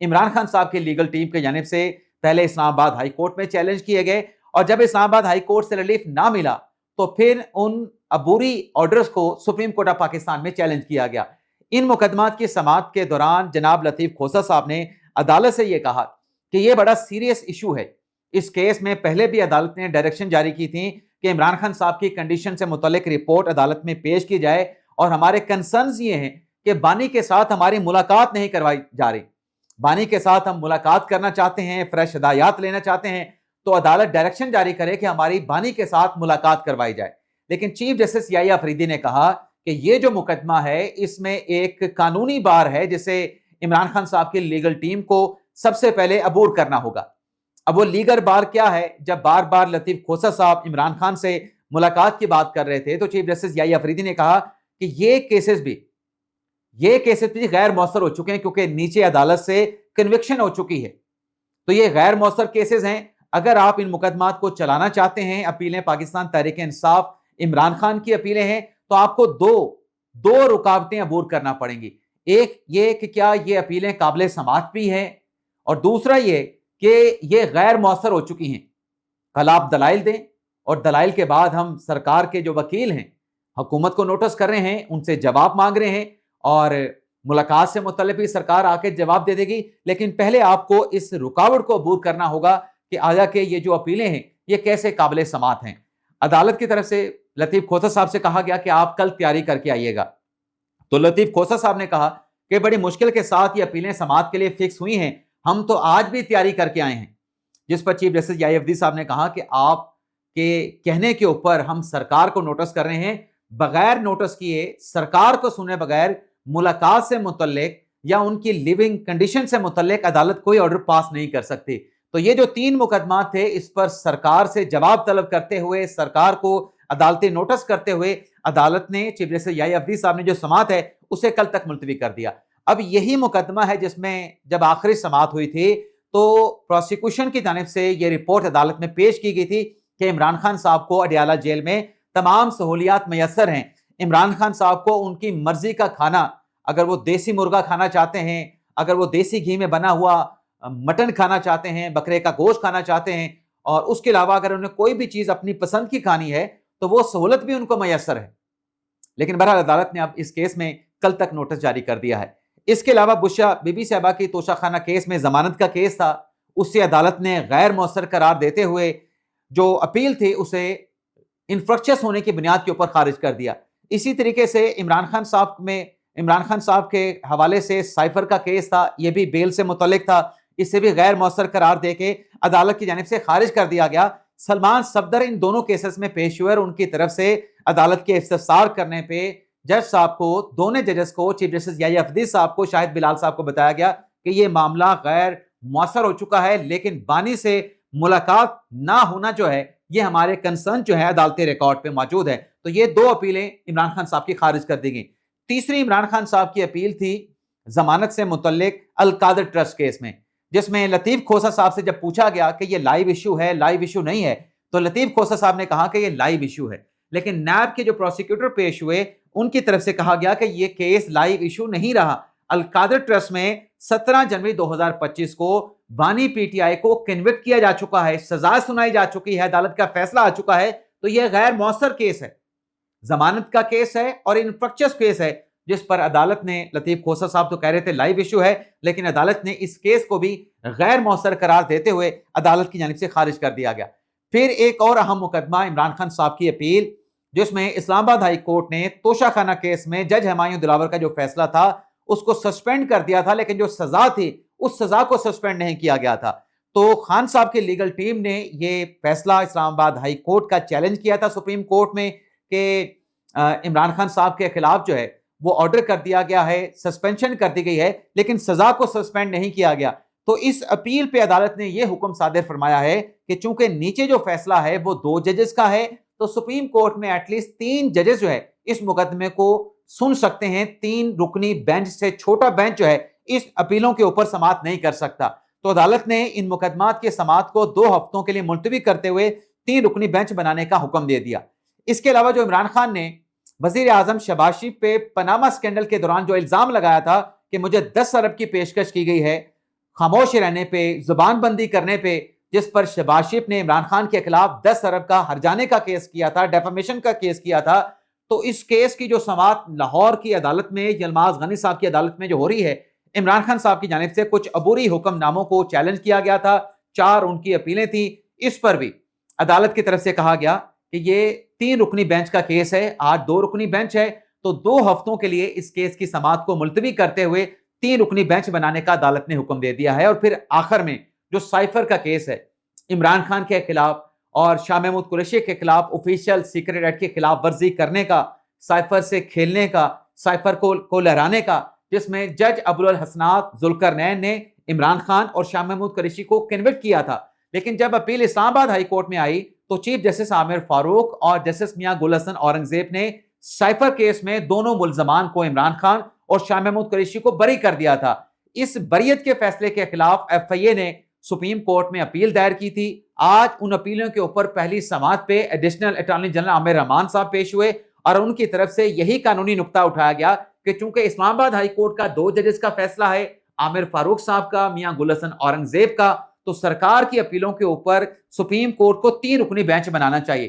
عمران خان صاحب کی legal team کی جانب سے پہلے اسلام آباد ہائی کورٹ میں چیلنج کیے گئے، اور جب اسلام آباد ہائی کورٹ سے ریلیف نہ ملا تو پھر ان عبوری آرڈرز کو سپریم کورٹ آف پاکستان میں چیلنج کیا گیا۔ ان مقدمات کی سماعت کے دوران جناب لطیف کھوسہ صاحب نے عدالت سے یہ کہا کہ یہ بڑا سیریس ایشو ہے۔ اس کیس میں پہلے بھی عدالت نے ڈائریکشن جاری کی تھی کہ عمران خان صاحب کی کنڈیشن سے متعلق رپورٹ عدالت میں پیش کی جائے، اور ہمارے کنسرنز یہ ہیں کہ بانی کے ساتھ ہماری ملاقات نہیں کروائی جا رہی، بانی کے ساتھ ہم ملاقات کرنا چاہتے ہیں، فریش ہدایات لینا چاہتے ہیں، تو عدالت ڈائریکشن جاری کرے کہ ہماری بانی کے ساتھ ملاقات کروائی جائے۔ لیکن چیف جسٹس یحییٰ افریدی نے کہا کہ یہ جو مقدمہ ہے اس میں ایک قانونی بار ہے جسے عمران خان صاحب کی لیگل ٹیم کو سب سے پہلے عبور کرنا ہوگا۔ اب وہ لیگل بار کیا ہے؟ جب بار بار لطیف کھوسہ صاحب عمران خان سے ملاقات کی بات کر رہے تھے تو چیف جسٹس یحییٰ افریدی نے کہا کہ یہ کیسز بھی غیر مؤثر ہو چکے ہیں، کیونکہ نیچے عدالت سے کنوکشن ہو چکی ہے، تو یہ غیر مؤثر کیسز ہیں۔ اگر آپ ان مقدمات کو چلانا چاہتے ہیں، اپیلیں پاکستان تحریک انصاف عمران خان کی اپیلیں ہیں، تو آپ کو دو رکاوٹیں عبور کرنا پڑیں گی۔ ایک یہ کہ کیا یہ اپیلیں قابل سماعت بھی ہیں، اور دوسرا یہ کہ یہ غیر مؤثر ہو چکی ہیں۔ کل آپ دلائل دیں، اور دلائل کے بعد ہم سرکار کے جو وکیل ہیں حکومت کو نوٹس کر رہے ہیں، ان سے جواب مانگ رہے ہیں، اور ملاقات سے متعلق بھی سرکار آ کے جواب دے دے گی، لیکن پہلے آپ کو اس رکاوٹ کو عبور کرنا ہوگا کہ آیا کہ یہ جو اپیلیں ہیں یہ کیسے قابل سماعت ہیں۔ عدالت کی طرف سے لطیف کھوسہ صاحب سے کہا گیا کہ آپ کل تیاری کر کے آئیے گا، تو لطیف کھوسہ صاحب نے کہا کہ بڑی مشکل کے ساتھ یہ اپیلیں سماعت کے لیے فکس ہوئی ہیں، ہم تو آج بھی تیاری کر کے آئے ہیں۔ جس پر چیف جسٹس یحییٰ افریدی صاحب نے کہا کہ آپ کے کہنے کے اوپر ہم سرکار کو نوٹس کر رہے ہیں، بغیر نوٹس کیے، سرکار کو سنے بغیر ملاقات سے متعلق یا ان کی لیونگ کنڈیشن سے متعلق عدالت کوئی آرڈر پاس نہیں کر سکتی۔ تو یہ جو 3 مقدمات تھے اس پر سرکار سے جواب طلب کرتے ہوئے، سرکار کو عدالتی نوٹس کرتے ہوئے، عدالت نے چیف جسٹس یحییٰ افریدی صاحب نے جو سماعت ہے اسے کل تک ملتوی کر دیا۔ اب یہی مقدمہ ہے جس میں جب آخری سماعت ہوئی تھی تو پروسیکیوشن کی جانب سے یہ رپورٹ عدالت میں پیش کی گئی تھی کہ عمران خان صاحب کو اڈیالہ جیل میں تمام سہولیات میسر ہیں۔ عمران خان صاحب کو ان کی مرضی کا کھانا، اگر وہ دیسی مرغا کھانا چاہتے ہیں، اگر وہ دیسی گھی میں بنا ہوا مٹن کھانا چاہتے ہیں، بکرے کا گوشت کھانا چاہتے ہیں، اور اس کے علاوہ اگر انہیں کوئی بھی چیز اپنی پسند کی کھانی ہے تو وہ سہولت بھی ان کو میسر ہے۔ لیکن بہرحال عدالت نے اب اس کیس میں کل تک نوٹس جاری کر دیا ہے۔ اس کے علاوہ بشرا بی بی صاحبہ کی توشہ خانہ کیس میں ضمانت کا کیس تھا، اس سے عدالت نے غیر مؤثر قرار دیتے ہوئے جو اپیل تھی اسے انفرکچس ہونے کی بنیاد کے اوپر خارج کر دیا۔ اسی طریقے سے عمران خان صاحب کے حوالے سے سائفر کا کیس تھا، یہ بھی بیل سے متعلق تھا، اسے بھی غیر مؤثر قرار دے کے عدالت کی جانب سے خارج کر دیا گیا۔ سلمان صفدر ان دونوں کیسز میں پیش ہوئے، اور ان کی طرف سے عدالت کے استفسار کرنے پہ جج صاحب کو، دونوں ججز کو، چیف جسٹس یحییٰ افریدی صاحب کو، شاہد بلال صاحب کو بتایا گیا کہ یہ معاملہ غیر مؤثر ہو چکا ہے، لیکن بانی سے ملاقات نہ ہونا جو ہے یہ ہمارے کنسرن جو ہے عدالتی ریکارڈ پہ موجود ہے۔ تو یہ 2 اپیلیں عمران خان صاحب کی خارج کر دی گئیں۔ تیسری عمران خان صاحب کی اپیل تھی ضمانت سے متعلق القادر ٹرسٹ کیس میں، جس میں لطیف کھوسہ صاحب سے جب پوچھا گیا کہ یہ لائیو ایشو ہے، لائیو ایشو نہیں ہے، تو لطیف کھوسہ صاحب نے کہا کہ یہ لائیو ایشو ہے، لیکن نیب کے جو پروسیکیوٹر پیش ہوئے ان کی طرف سے کہا گیا کہ یہ کیس لائیو ایشو نہیں رہا۔ القادر ٹرسٹ میں 17 جنوری 2025 کو بانی پی ٹی آئی کو کنوکٹ کیا جا چکا ہے، سزا سنائی جا چکی ہے، عدالت کا فیصلہ آ چکا ہے، تو یہ غیر مؤثر کیس ہے، ضمانت کا کیس ہے اور انفرکچس کیس ہے، جس پر عدالت نے، لطیف کھوسہ صاحب تو کہہ رہے تھے لائیو ایشو ہے، لیکن عدالت نے اس کیس کو بھی غیر مؤثر قرار دیتے ہوئے عدالت کی جانب سے خارج کر دیا گیا۔ پھر ایک اور اہم مقدمہ عمران خان صاحب کی اپیل، جس میں اسلام آباد ہائی کورٹ نے توشہ خانہ کیس میں جج ہمایوں دلاور کا جو فیصلہ تھا اس کو سسپینڈ کر دیا تھا، لیکن جو سزا تھی اس سزا کو سسپینڈ نہیں کیا گیا تھا۔ تو خان صاحب کی لیگل ٹیم نے یہ فیصلہ اسلام آباد ہائی کورٹ کا چیلنج کیا تھا سپریم کورٹ میں کہ عمران خان صاحب کے خلاف جو ہے وہ آرڈر کر دیا گیا ہے، سسپینشن کر دی گئی ہے، لیکن سزا کو سسپینڈ نہیں کیا گیا۔ تو اس اپیل پہ عدالت نے یہ حکم صادر فرمایا ہے کہ چونکہ نیچے جو فیصلہ ہے وہ 2 ججز کا ہے، تو سپریم کورٹ میں ایٹ لیسٹ 3 ججز جو ہے اس مقدمے کو سن سکتے ہیں۔ 3 رکنی بینچ سے چھوٹا بینچ جو ہے اس اپیلوں کے اوپر سماعت نہیں کر سکتا۔ تو عدالت نے ان مقدمات کے سماعت کو 2 ہفتوں کے لیے ملتوی کرتے ہوئے 3 رکنی بینچ بنانے کا حکم دے دیا۔ اس کے علاوہ جو عمران خان نے وزیر اعظم شہباز شریف پہ پاناما اسکینڈل کے دوران جو الزام لگایا تھا کہ مجھے 10 ارب کی پیشکش کی گئی ہے خاموش رہنے پہ، زبان بندی کرنے پہ، جس پر شہباز شریف نے عمران خان کے خلاف 10 ارب کا ہرجانے کا کیس کیا تھا، ڈیفیمیشن کا کیس کیا تھا، تو اس کیس کی جو سماعت لاہور کی عدالت میں، یلماز غنی صاحب کی عدالت میں جو ہو رہی ہے، عمران خان صاحب کی جانب سے کچھ عبوری حکم ناموں کو چیلنج کیا گیا تھا، 4 ان کی اپیلیں تھیں، اس پر بھی عدالت کی طرف سے کہا گیا کہ یہ 3 رکنی بینچ کا کیس ہے، آج 2 رکنی بینچ ہے، تو 2 ہفتوں کے لیے اس کیس کی سماعت کو ملتوی کرتے ہوئے 3 رکنی بینچ بنانے کا عدالت نے حکم دے دیا ہے۔ اور پھر آخر میں جو سائفر کا کیس ہے عمران خان کے خلاف اور شاہ محمود قریشی کے خلاف آفیشیل سیکرٹ ایکٹ کی خلاف ورزی کرنے کا، سائفر سے کھیلنے کا، سائفر کو لہرانے کا، جس میں جج ابوالحسنات ذوالقرنین نے عمران خان اور شاہ محمود قریشی کو کنوکٹ کیا تھا، لیکن جب اپیل اسلام آباد ہائی کورٹ میں آئی تو چیف جسٹس عامر فاروق اور جسٹس میاں گل حسن اورنگزیب نے سائفر کیس میں دونوں ملزمان کو، عمران خان اور شاہ محمود قریشی کو بری کر دیا تھا۔ اس بریت کے فیصلے کے خلاف ایف آئی اے نے سپریم کورٹ میں اپیل دائر کی تھی۔ آج ان اپیلوں کے اوپر پہلی سماعت پہ ایڈیشنل اٹارنی جنرل عامر رحمان صاحب پیش ہوئے اور ان کی طرف سے یہی قانونی نقطہ اٹھایا گیا کہ چونکہ اسلام آباد ہائی کورٹ کا 2 ججز کا فیصلہ ہے، عامر فاروق صاحب کا، میاں گل حسن اورنگزیب کا، تو سرکار کی اپیلوں کے اوپر سپریم کورٹ کو 3 رکنی بینچ بنانا چاہیے۔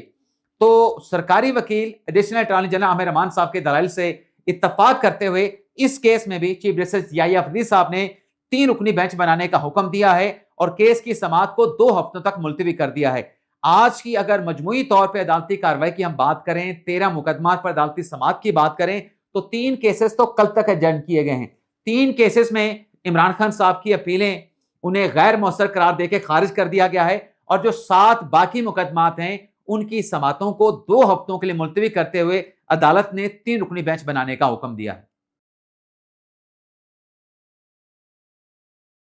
تو سرکاری وکیل ایڈیشنل اٹارنی جنرل عامر رحمان صاحب کے دلائل سے اتفاق کرتے ہوئے اس کیس میں بھی چیف جسٹس یحییٰ فریدی صاحب نے 3 رکنی بینچ بنانے کا حکم دیا ہے اور کیس کی سماعت کو 2 ہفتوں تک ملتوی کر دیا ہے۔ آج کی اگر مجموعی طور پہ عدالتی کارروائی کی ہم بات کریں، 13 مقدمات پر عدالتی سماعت کی بات کریں، تو 3 کیسز تو کل تک ایڈجرن کیے گئے ہیں۔ 3 کیسز میں عمران خان صاحب کی اپیلیں انہیں غیر مؤثر قرار دے کے خارج کر دیا گیا ہے، اور جو 7 باقی مقدمات ہیں ان کی سماعتوں کو 2 ہفتوں کے لیے ملتوی کرتے ہوئے عدالت نے 3 رکنی بینچ بنانے کا حکم دیا ہے۔